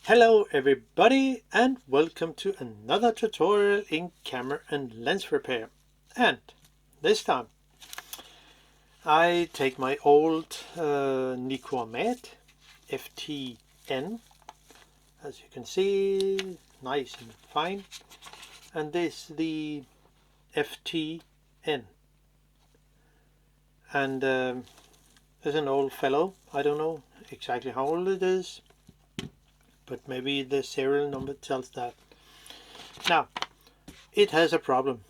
Hello everybody and welcome to another tutorial in camera and lens repair. And this time I take my old Nikkormat FTn, as you can see, nice and fine, and this is the FTn, and there's an old fellow. I don't know exactly how old it is, but maybe the serial number tells that. Now, it has a problem.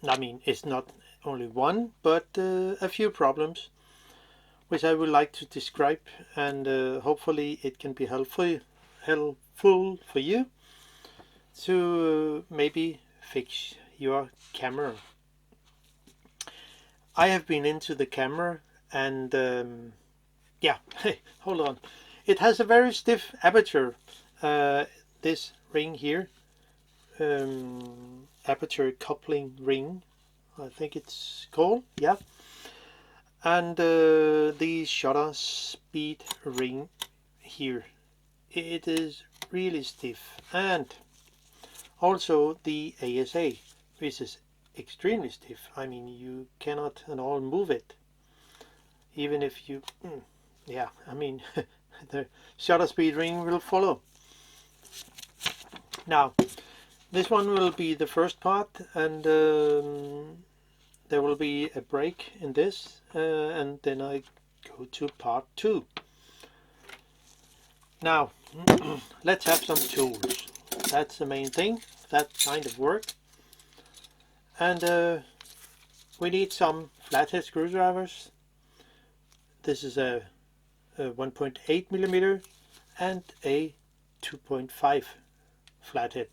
I mean, it's not only one, but a few problems, which I would like to describe, and hopefully it can be helpful for you to maybe fix your camera. I have been into the camera, and yeah, hold on. It has a very stiff aperture, this ring here, aperture coupling ring, I think it's called, yeah. And the shutter speed ring here, it is really stiff. And also the ASA, which is extremely stiff. I mean, you cannot at all move it, even if you, yeah, I mean, the shutter speed ring will follow. Now, this one will be the first part, and there will be a break in this, and then I go to part 2. Now, let's have some tools. That's the main thing, that kind of work. And we need some flathead screwdrivers. This is a 1.8 millimeter and a 2.5 flathead.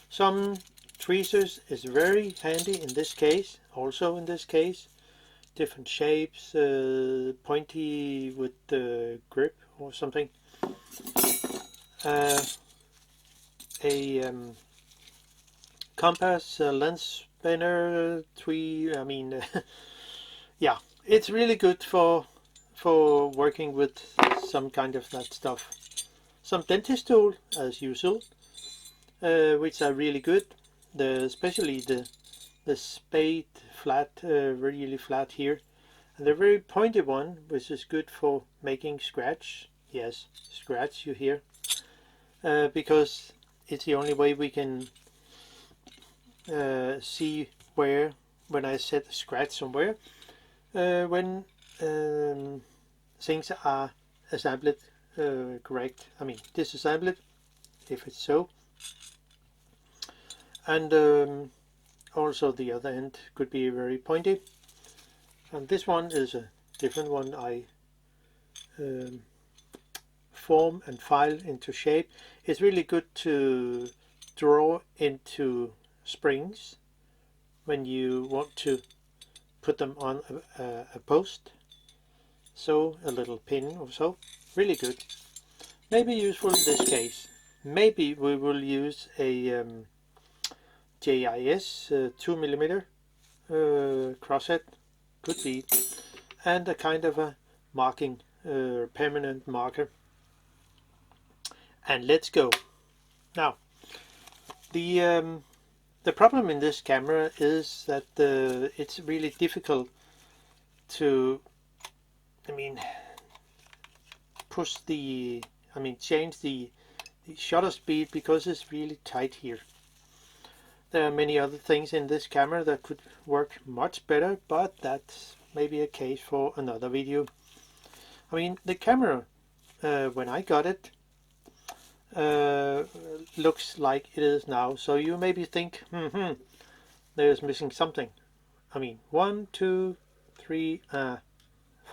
Some tweezers is very handy in this case, also in this case. Different shapes, pointy with the grip or something. A compass, lens spinner, yeah, it's really good for working with some kind of that stuff. Some dentist tool as usual, which are really good. Especially the spade flat, really flat here, and the very pointy one, which is good for making scratch. Yes, scratch, you hear, because it's the only way we can see where, when I set a scratch somewhere, when things are assembled correct. I mean, disassembled if it's so. And also the other end could be very pointy. And this one is a different one. I form and file into shape. It's really good to draw into springs when you want to put them on a post. So a little pin or so. Really good. Maybe useful in this case. Maybe we will use a JIS 2 millimeter crosshead, could be, and a kind of a marking, permanent marker. And let's go. Now, the problem in this camera is that it's really difficult to, change the shutter speed, because it's really tight here. There are many other things in this camera that could work much better, but that's maybe a case for another video. I mean, the camera, when I got it, looks like it is now. So you maybe think, there's missing something. I mean, 1, 2, 3,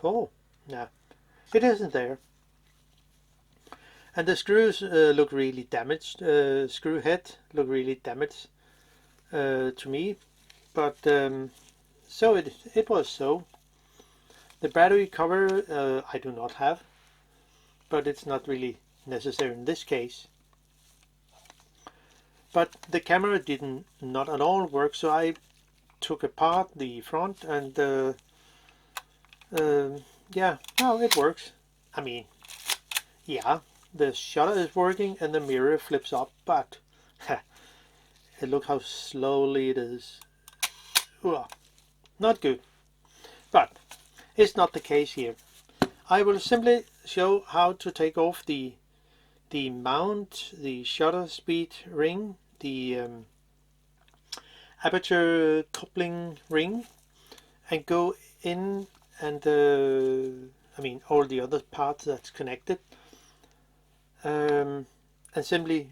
4. No, it isn't there. And the screws look really damaged. Screw head look really damaged. To me, but so it was so. The battery cover I do not have, but it's not really necessary in this case. But the camera didn't not at all work, so I took apart the front, and yeah, now it works. I mean, yeah, the shutter is working and the mirror flips up, but look how slowly it is. Ugh, not good. But it's not the case here. I will simply show how to take off the mount, the shutter speed ring, the aperture coupling ring, and go in and I mean all the other parts that's connected, and simply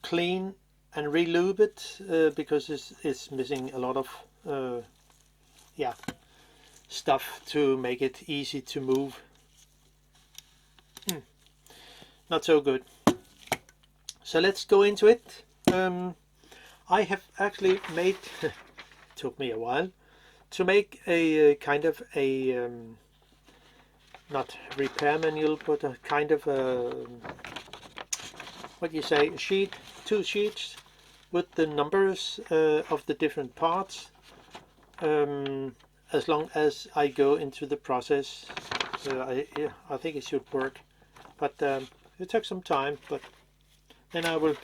clean and re-lube it because it's missing a lot of yeah, stuff to make it easy to move. Not so good. So let's go into it. I have actually made took me a while to make a kind of a not repair manual, but a kind of a, what you say, a sheet, 2 sheets with the numbers of the different parts, as long as I go into the process. I think it should work, but it took some time. But then I will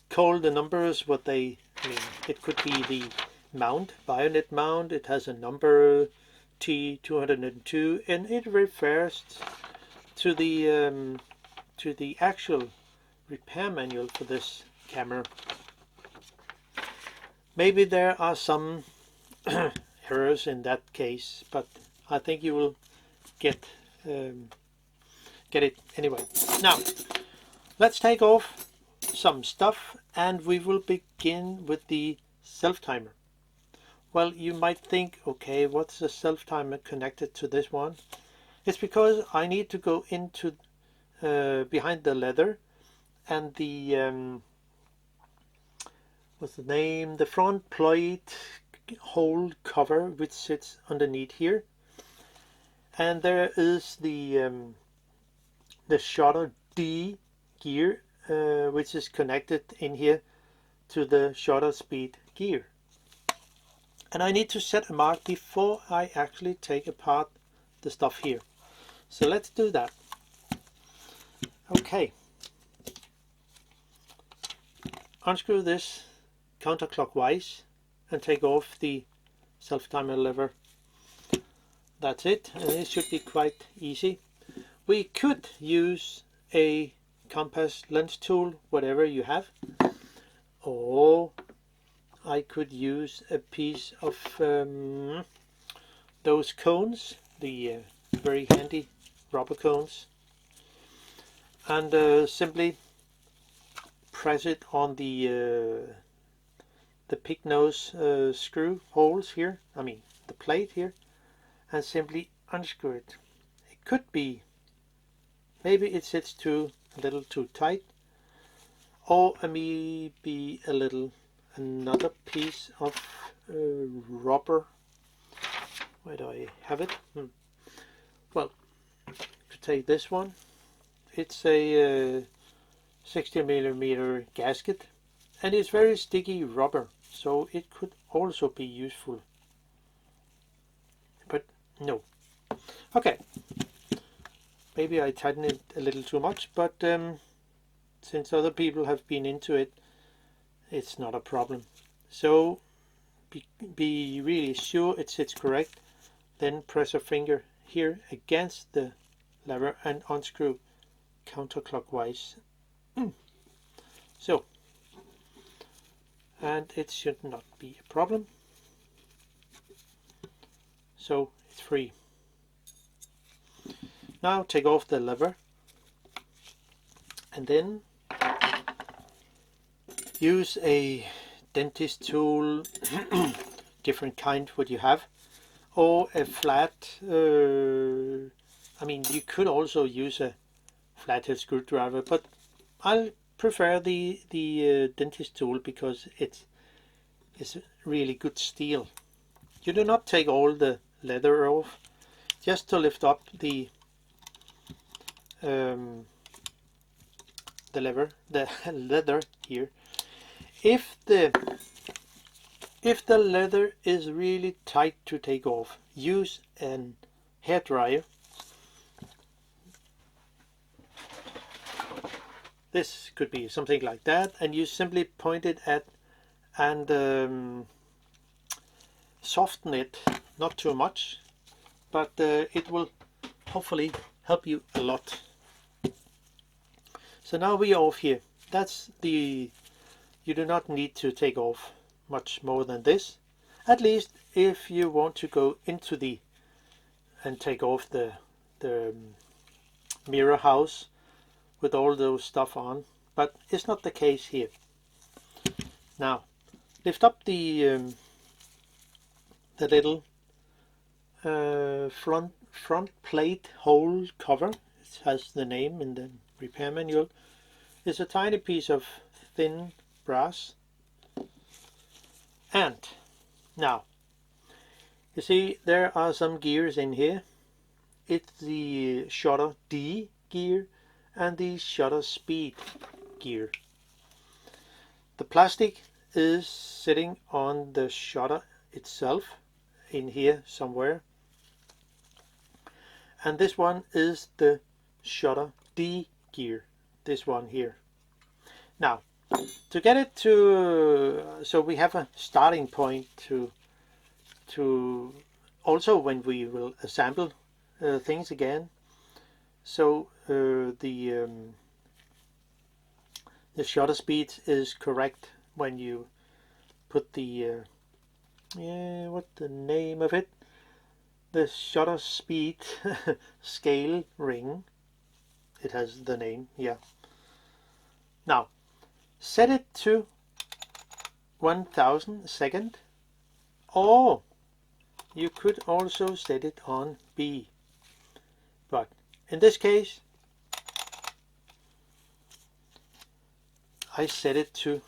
call the numbers what they mean. It could be the mount, Bionic mount. It has a number T202, and it refers to the actual repair manual for this camera. Maybe there are some errors in that case, but I think you will get it anyway. Now let's take off some stuff, and we will begin with the self-timer. Well, you might think, okay, what's the self-timer connected to this one? It's because I need to go into behind the leather and the what's the name? The front plate hole cover, which sits underneath here, and there is the shutter D gear, which is connected in here to the shutter speed gear. And I need to set a mark before I actually take apart the stuff here. So let's do that. Okay. Unscrew this counterclockwise and take off the self-timer lever. That's it, and it should be quite easy. We could use a compass lens tool, whatever you have, or I could use a piece of those cones, the very handy rubber cones, and simply press it on the pig nose screw holes here, I mean the plate here, and simply unscrew it. It could be, maybe it sits a little too tight, or maybe another piece of rubber. Where do I have it? Well, to take this one, it's a 60mm gasket, and it's very sticky rubber, so it could also be useful, but no. Okay, maybe I tighten it a little too much, but since other people have been into it, it's not a problem. So be really sure it sits correct, then press a finger here against the lever and unscrew counterclockwise. So, and it should not be a problem. So it's free. Now take off the lever and then use a dentist tool, different kind what you have, or a flat, I mean you could also use a flathead screwdriver, but I'll prefer the dentist tool because it's really good steel. You do not take all the leather off, just to lift up the leather here. If the leather is really tight to take off, use an hair dryer This could be something like that, and you simply point it at and soften it, not too much, but it will hopefully help you a lot. So now we are off here. That's the, you do not need to take off much more than this, at least if you want to go into the and take off the mirror house with all those stuff on, but it's not the case here. Now lift up the little front plate hole cover. It has the name in the repair manual. It's a tiny piece of thin brass. And now you see there are some gears in here. It's the shutter D gear and the shutter speed gear. The plastic is sitting on the shutter itself in here somewhere, and this one is the shutter D gear, this one here. Now to get it to, so we have a starting point to also when we will assemble things again. So the shutter speed is correct when you put the what the name of it, the shutter speed scale ring. It has the name, yeah. Now set it to 1000 second, or you could also set it on B, but in this case I set it to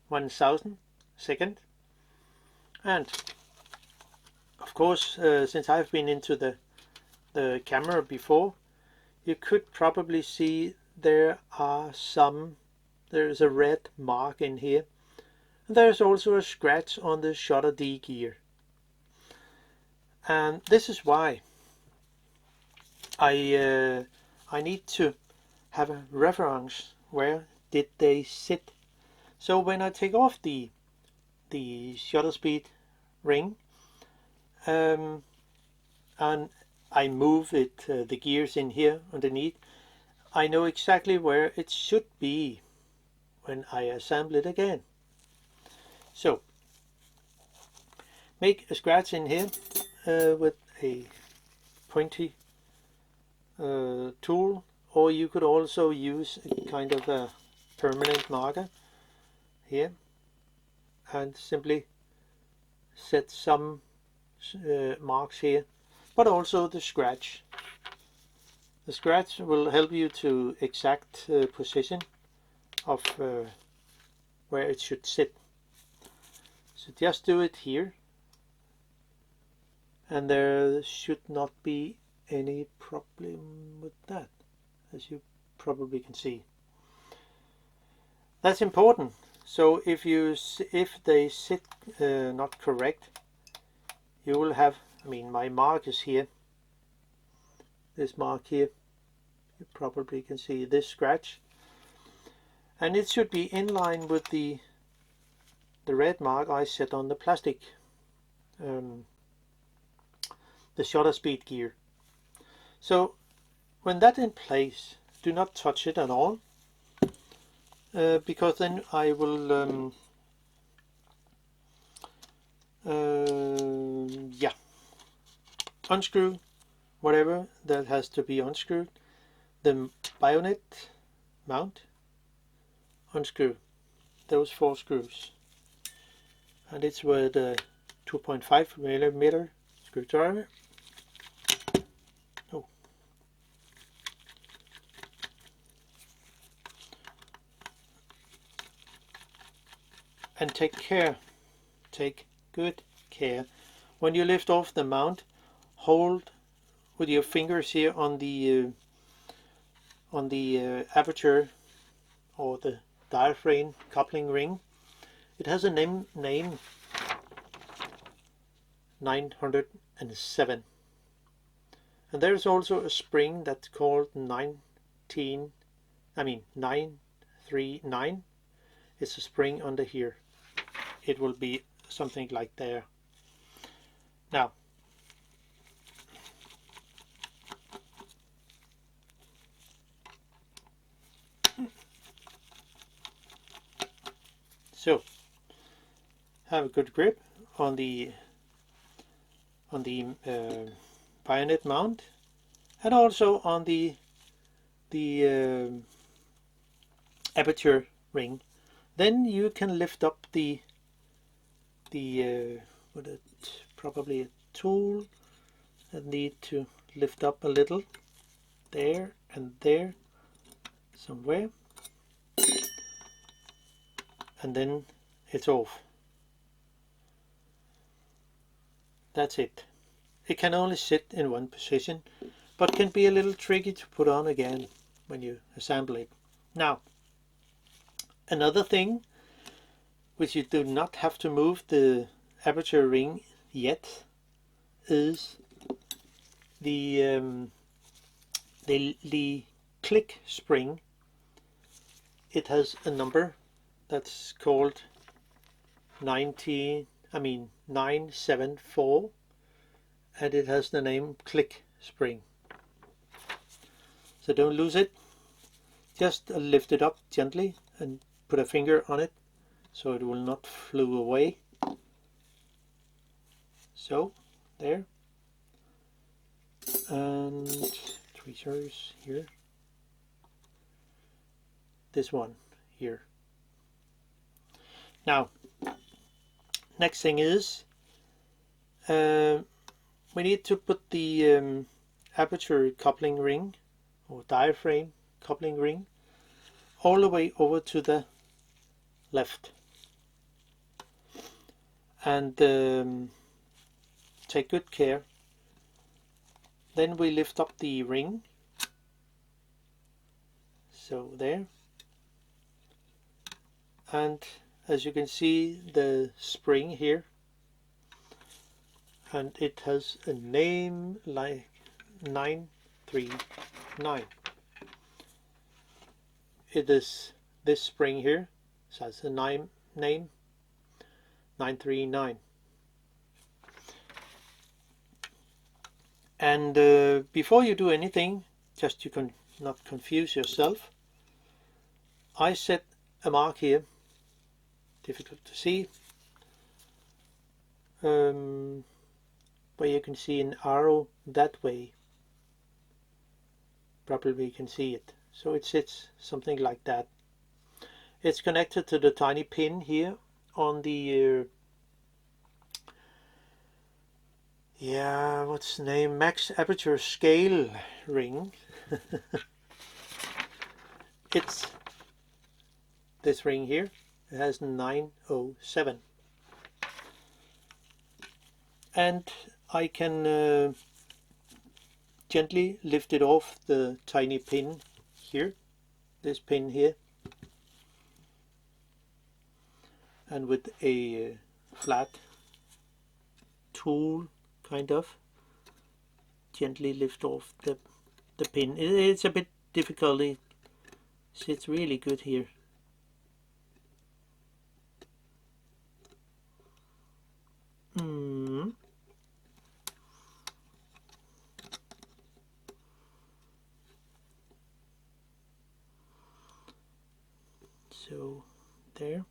1000 second. And of course, since I've been into the camera before, you could probably see there is a red mark in here. And there's also a scratch on the shutter D gear. And this is why I need to have a reference. Where did they sit? So when I take off the shutter speed ring and I move it, the gears in here underneath, I know exactly where it should be when I assemble it again. So make a scratch in here with a pointy tool, or you could also use a kind of a permanent marker here and simply set some marks here, but also the scratch. The scratch will help you to exact position of where it should sit. So just do it here, and there should not be any problem with that, as you probably can see. That's important. So if they sit not correct, you will have, I mean, my mark is here, this mark here, you probably can see this scratch, and it should be in line with the red mark I set on the plastic, the shutter speed gear. So when that's in place, do not touch it at all, because then I will unscrew whatever that has to be unscrewed. The Bionic mount, unscrew those 4 screws, and it's with a 2.5 millimeter screwdriver. Oh. And take good care when you lift off the mount. Hold with your fingers here on the aperture or the diaphragm coupling ring. It has a name 907, and there's also a spring that's called 19 939 is a spring under here. It will be something like there. Now, so have a good grip on the Bionic mount, and also on the Aperture ring. Then you can lift up the with it probably a tool that need to lift up a little, there and there somewhere, and then it's off. That's it. It can only sit in one position, but can be a little tricky to put on again when you assemble it. Now, another thing which you do not have to move the Aperture ring yet is the click spring. It has a number that's called 974, and it has the name click spring. So don't lose it. Just lift it up gently and put a finger on it so it will not fly away. So there, and tweezers here, this one here. Now, next thing is we need to put the Aperture coupling ring or diaphragm coupling ring all the way over to the left, and take good care. Then we lift up the ring, so there, and as you can see the spring here, and it has a name like 939. It is this spring here, so it's a name 939. And before you do anything, just you can not confuse yourself, I set a mark here, difficult to see, where you can see an arrow that way. Probably you can see it. So it sits something like that. It's connected to the tiny pin here on the what's the name, max aperture scale ring. It's this ring here. It has 907, and I can gently lift it off the tiny pin here, this pin here, and with a flat tool kind of gently lift off the pin. It's a bit difficult. It sits really good here. So there.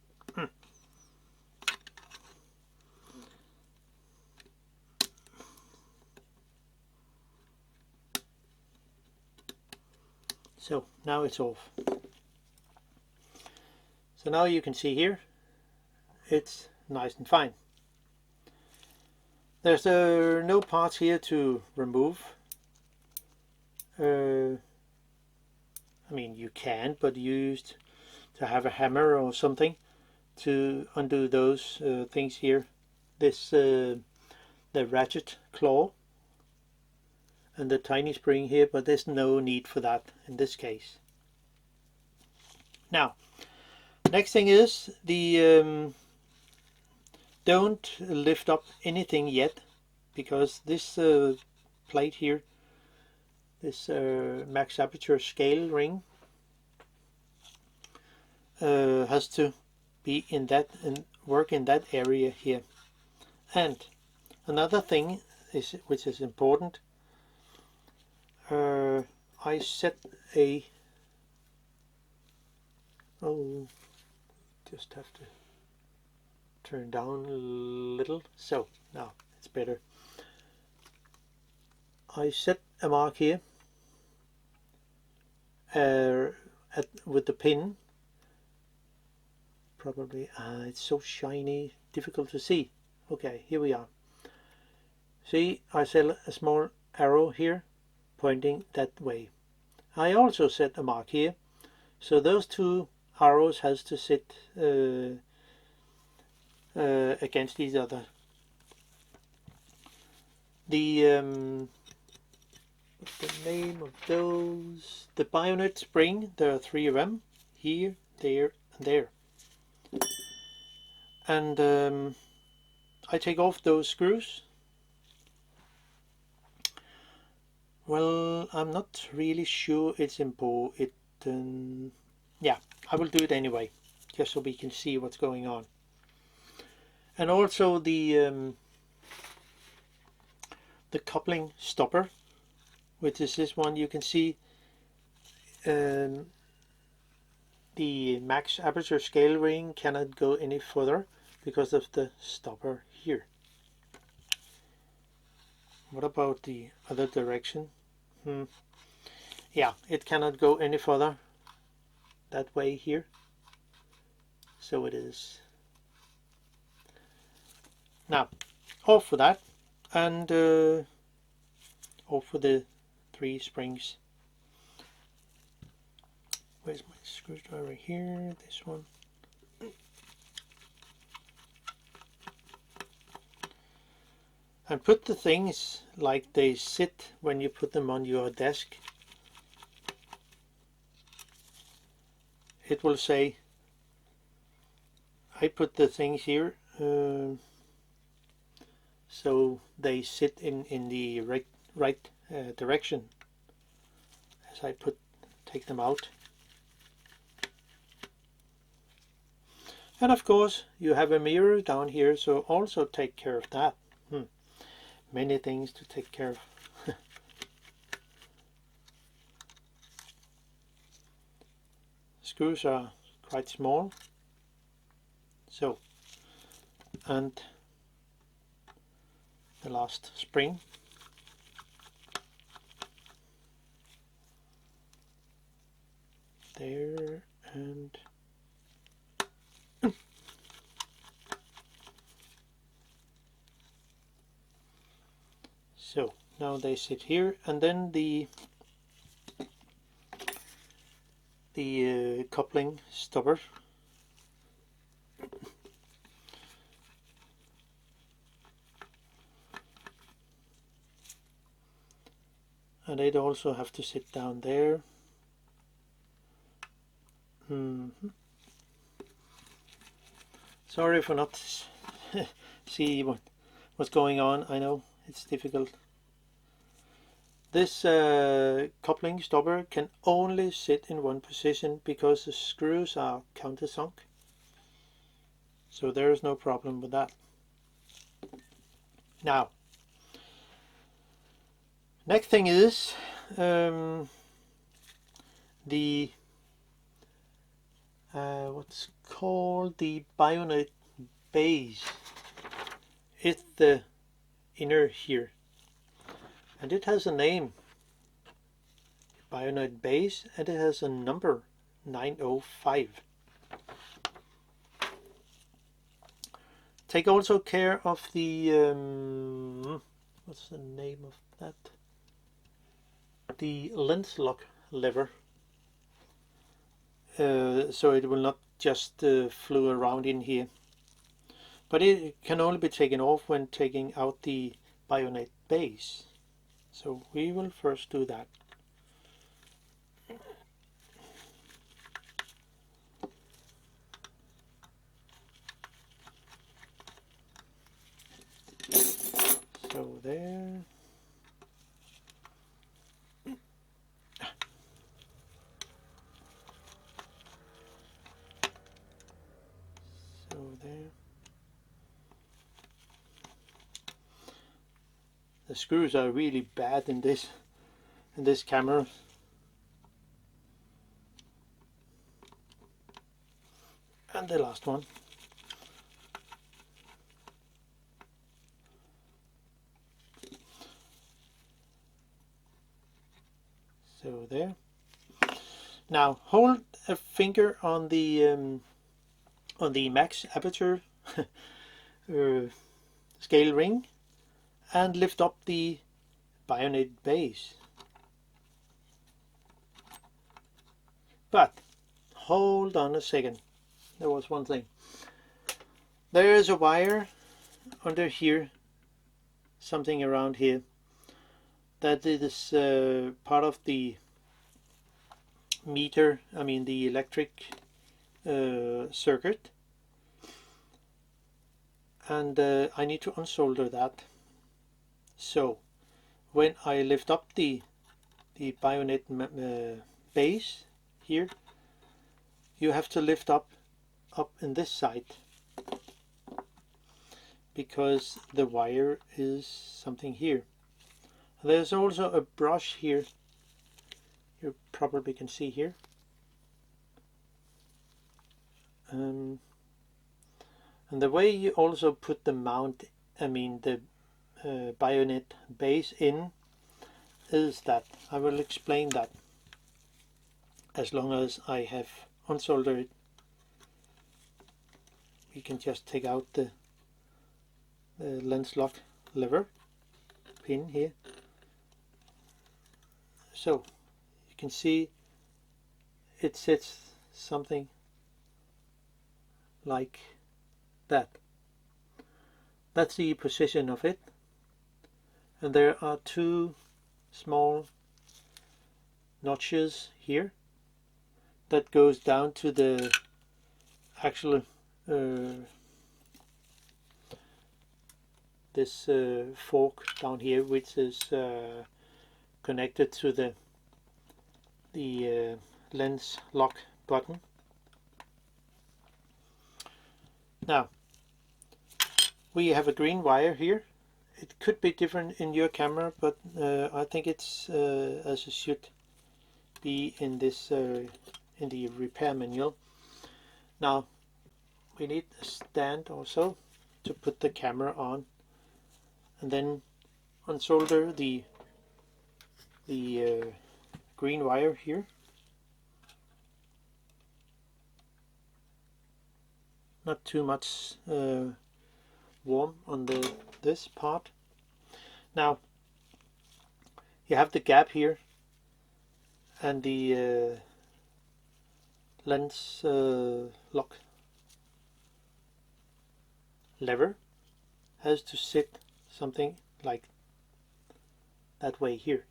So now it's off. So now you can see here it's nice and fine. There's no parts here to remove. I mean, you can, but used to have a hammer or something to undo those things here. This the ratchet claw and the tiny spring here, but there's no need for that in this case. Now, next thing is the don't lift up anything yet, because this plate here, this max aperture scale ring, has to be in that and work in that area here. And another thing is, which is important, I set a just have to turn down a little, so now it's better. I set a mark here with the pin. Probably it's so shiny, difficult to see. Okay, here we are. See, I set a small arrow here pointing that way. I also set a mark here, so those two arrows has to sit against each other. What's the name of those? The Bionic spring. There are 3 of them, here, there, and there. And I take off those screws. Well, I'm not really sure it's important. Yeah, I will do it anyway, just so we can see what's going on. And also the coupling stopper, which is this one. You can see the max aperture scale ring cannot go any further because of the stopper here. What about the other direction? Yeah, it cannot go any further that way here, so it is. Now off for that, and off for the 3 springs. Where's my screwdriver? Here, this one. And put the things like they sit when you put them on your desk. It will say, I put the things here so they sit in the right direction as I take them out. And of course you have a mirror down here, so also take care of that. Many things to take care of. Screws are quite small, so, and the last spring. There, and so now they sit here, and then the coupling stopper. And they'd also have to sit down there. Sorry for not see what's going on. I know it's difficult. This coupling stopper can only sit in one position because the screws are countersunk. So there is no problem with that. Now, next thing is the what's called the Bionic base. It's the inner here, and it has a name, Bionic base, and it has a number 905. Take also care of the what's the name of that? The lens lock lever, so it will not just flew around in here. But it can only be taken off when taking out the Bionic base. So we will first do that. So there. The screws are really bad in this camera. And the last one. So there. Now hold a finger on the max aperture scale ring and lift up the Bionic base. But hold on a second. There was one thing. There is a wire under here, something around here, that is part of the meter, I mean the electric circuit, and I need to unsolder that. So when I lift up the Bionic base here, you have to lift up in this side, because the wire is something here. There's also a brush here, you probably can see here. And the way you also put the mount, I mean the Bionic base in, is that I will explain that as long as I have unsoldered it. We can just take out the lens lock lever pin here. So you can see it sits something like that. That's the position of it, and there are two small notches here that goes down to the actual this fork down here, which is connected to the lens lock button. Now we have a green wire here. It could be different in your camera, but I think it's as it should be in this in the repair manual. Now we need a stand also to put the camera on, and then unsolder the green wire here. Not too much warm on this part. Now you have the gap here, and the lens lock lever has to sit something like that way here.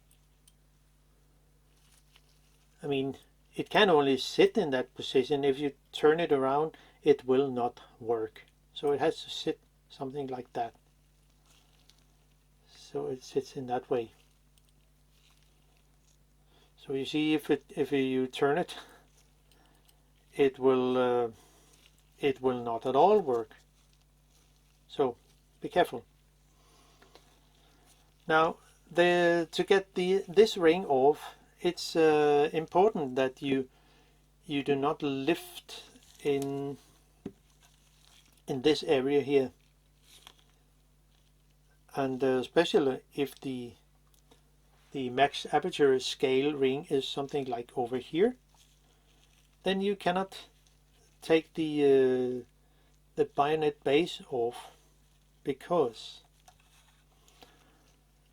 I mean, it can only sit in that position. If you turn it around, it will not work. So it has to sit something like that. So it sits in that way. So you see, if you turn it, it will not at all work. So be careful. Now to get this ring off, it's important that you do not lift in this area here, and especially if the max aperture scale ring is something like over here, then you cannot take the Bionic base off, because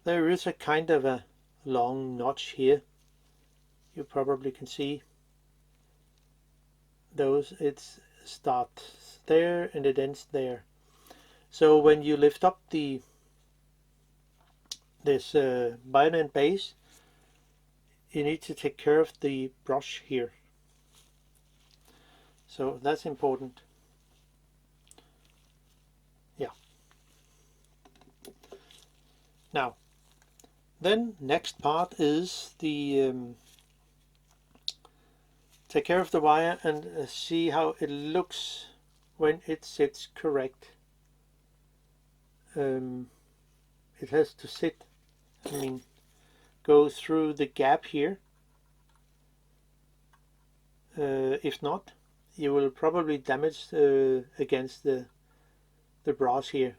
there is a kind of a long notch here. You probably can see those. It starts there and it ends there. So when you lift up this Bionic base, you need to take care of the brush here. So that's important. Yeah. Now, then next part is the take care of the wire and see how it looks when it sits correct. It has to sit I mean, go through the gap here. If not, you will probably damage against the brass here.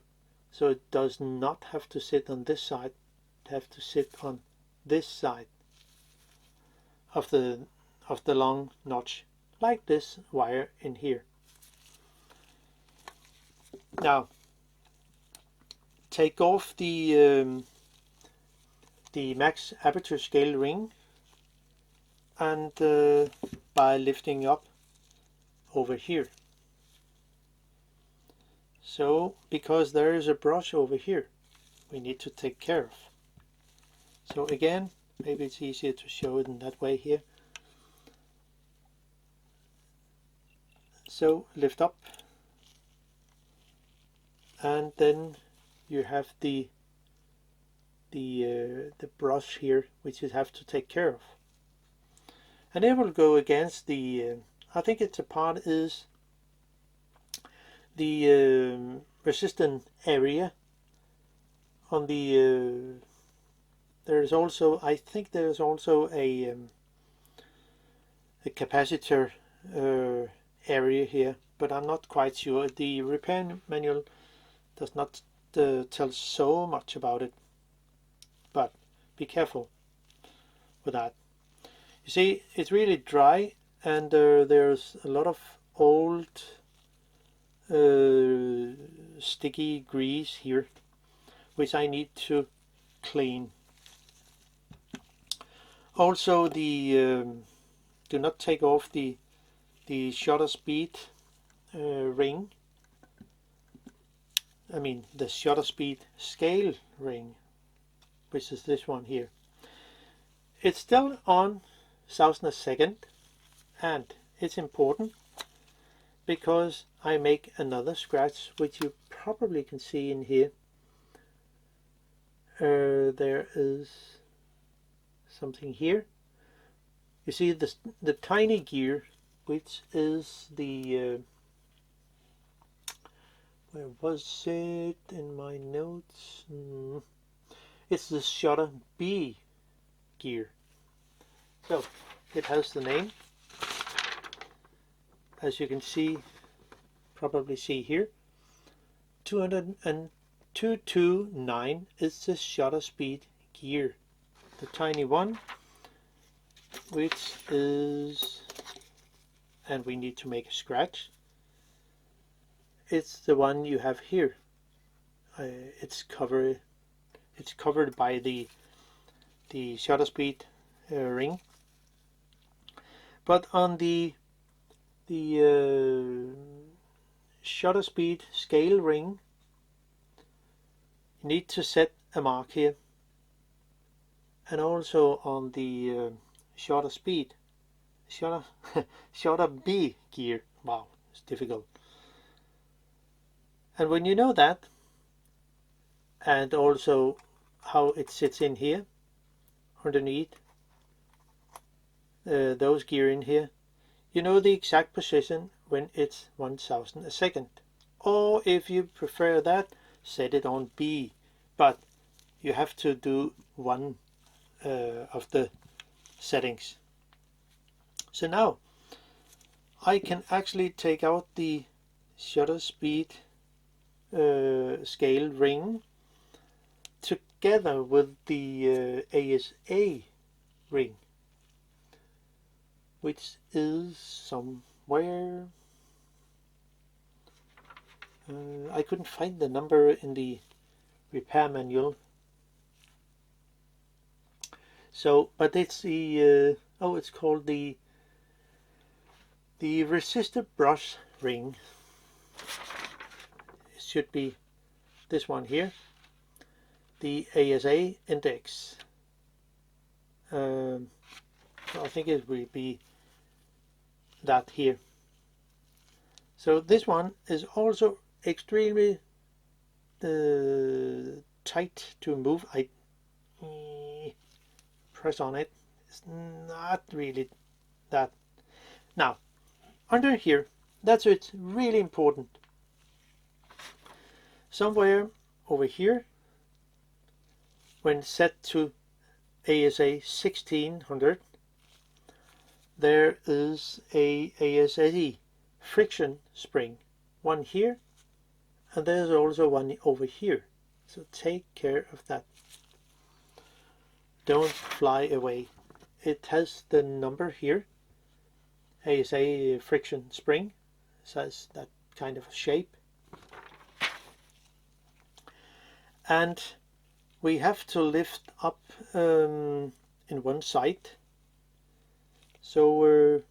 So it does not have to sit on this side. It have to sit on this side of the long notch, like this wire in here. Now take off the max aperture scale ring, and by lifting up over here. So because there is a brush over here we need to take care of. So again, maybe it's easier to show it in that way here. So lift up, and then you have the brush here, which you have to take care of. And it will go against the, I think it's a part is the resistant area on the, there's also, I think there's also a capacitor area here, but I'm not quite sure. The repair manual does not tell so much about it, but be careful with that. You see, it's really dry, and there's a lot of old sticky grease here, which I need to clean. Also, the do not take off the shutter speed ring. I mean the shutter speed scale ring, which is this one here. It's still on thousandth a second, and it's important because I make another scratch, which you probably can see in here. There is something here. You see the tiny gear, which is the where was it in my notes? It's the shutter B gear. So it has the name, as you can see, probably see here. 229 is the shutter speed gear, the tiny one, which is, and we need to make a scratch. It's the one you have here. It's covered by the shutter speed ring. But on the shutter speed scale ring, you need to set a mark here, and also on the shutter speed shutter B gear. Wow, it's difficult. And when you know that, and also how it sits in here underneath those gear in here, you know the exact position when it's 1000 a second. Or if you prefer that, set it on B, but you have to do one of the settings. So now I can actually take out the shutter speed scale ring together with the ASA ring, which is somewhere. I couldn't find the number in the repair manual. So, but it's the it's called the resistor brush ring. It should be this one here, the ASA index. So I think it will be that here. So this one is also extremely tight to move. I press on it. It's not really that. Now, under here, that's it's really important. Somewhere over here, when set to ASA 1600, there is a ASA friction spring, one here, and there's also one over here, so take care of that. Don't fly away. It has the number here, ASA friction spring, says that kind of shape, and we have to lift up in one side. So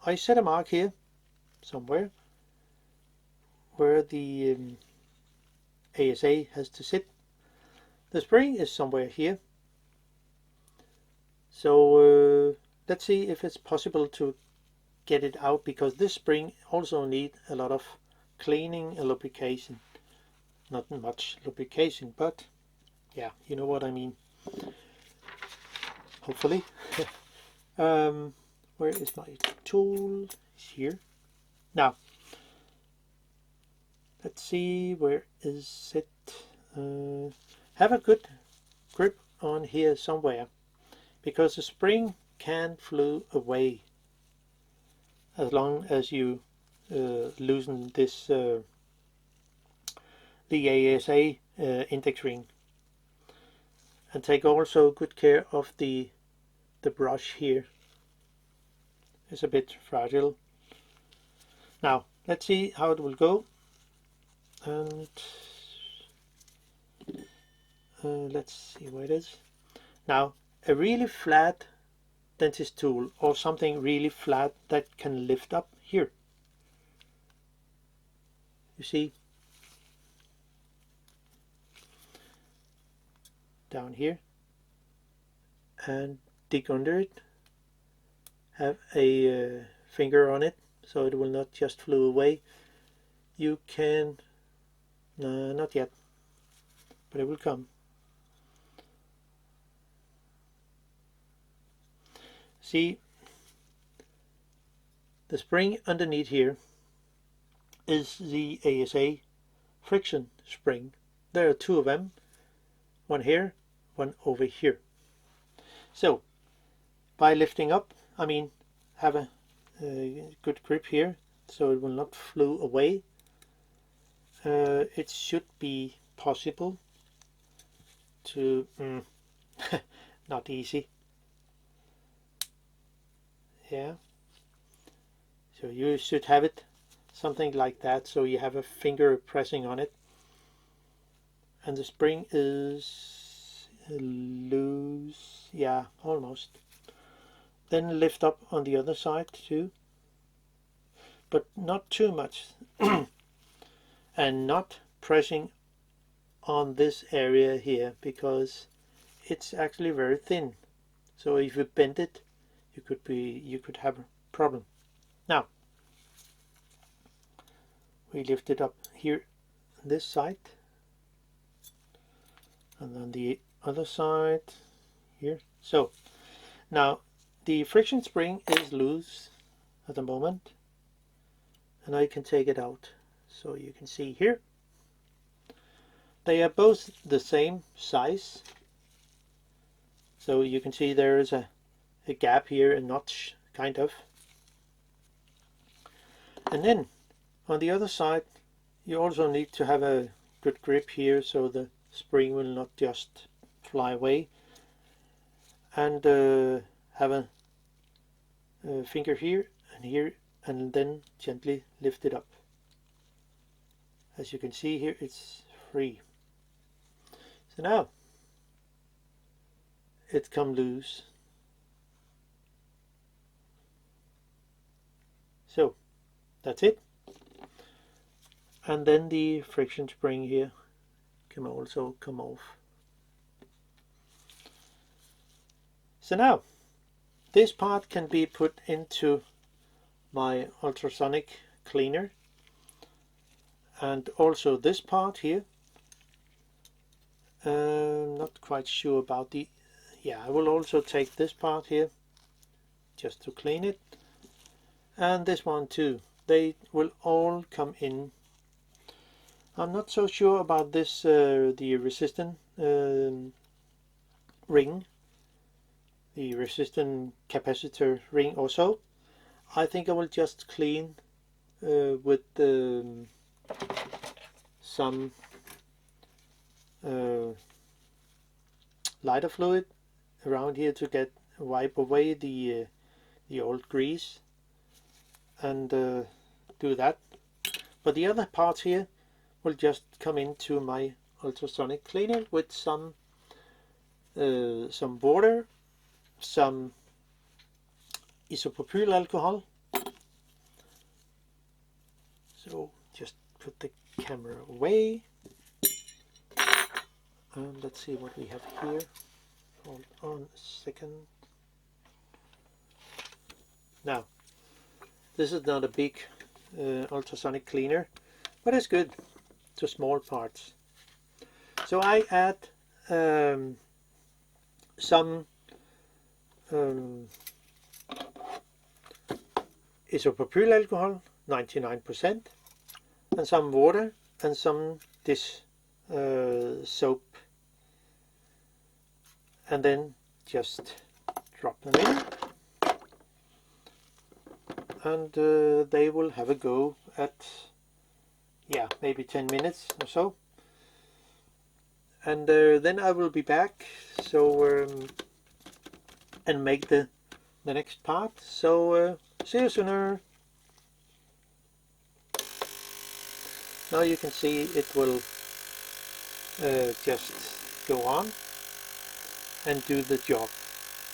I set a mark here somewhere where the ASA has to sit. The spring is somewhere here. So let's see if it's possible to get it out, because this spring also needs a lot of cleaning and lubrication. Not much lubrication, but yeah, you know what I mean. Hopefully. Where is my tool? It's here. Now, let's see, where is it? Have a good grip on here somewhere, because the spring can fly away as long as you loosen this the ASA index ring. And take also good care of the brush here. It's a bit fragile. Now let's see how it will go, and let's see where it is. Now, a really flat dentist tool, or something really flat that can lift up here. You see, down here, and dig under it. Have a finger on it so it will not just fly away. You can, not yet, but it will come. See, the spring underneath here is the ASA friction spring. There are two of them, one here, one over here. So by lifting up, I mean, have a good grip here so it will not fly away. It should be possible to not easy. Yeah, so you should have it something like that, so you have a finger pressing on it, and the spring is loose. Yeah, almost. Then lift up on the other side too, but not too much. And not pressing on this area here, because it's actually very thin. So if you bend it, you could have a problem. Now we lift it up here, this side, and then the other side here. So now the friction spring is loose at the moment, and I can take it out. So you can see here, they are both the same size. So you can see there is a gap here, a notch kind of. And then on the other side, you also need to have a good grip here so the spring will not just fly away. And have a finger here, and then gently lift it up. As you can see here, it's free. So now it's come loose. So that's it. And then the friction spring here can also come off. So now this part can be put into my ultrasonic cleaner, and also this part here. Not quite sure about the, yeah, I will also take this part here just to clean it, and this one too. They will all come in. I'm not so sure about this, the resistance ring, the resistant capacitor ring also. I think I will just clean with some lighter fluid around here to wipe away the old grease, and do that. But the other parts here will just come into my ultrasonic cleaner with some water, some isopropyl alcohol. So just put the camera away, and let's see what we have here. Hold on a second. Now, this is not a big ultrasonic cleaner, but it's good to small parts. So I add some isopropyl alcohol, 99%, and some water and some dish soap, and then just drop them in, and they will have a go at, yeah, maybe 10 minutes or so, and then I will be back, so and make the next part. So see you sooner. Now you can see it will just go on and do the job.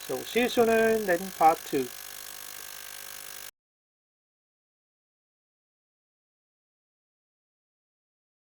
So see you sooner, and then part 2.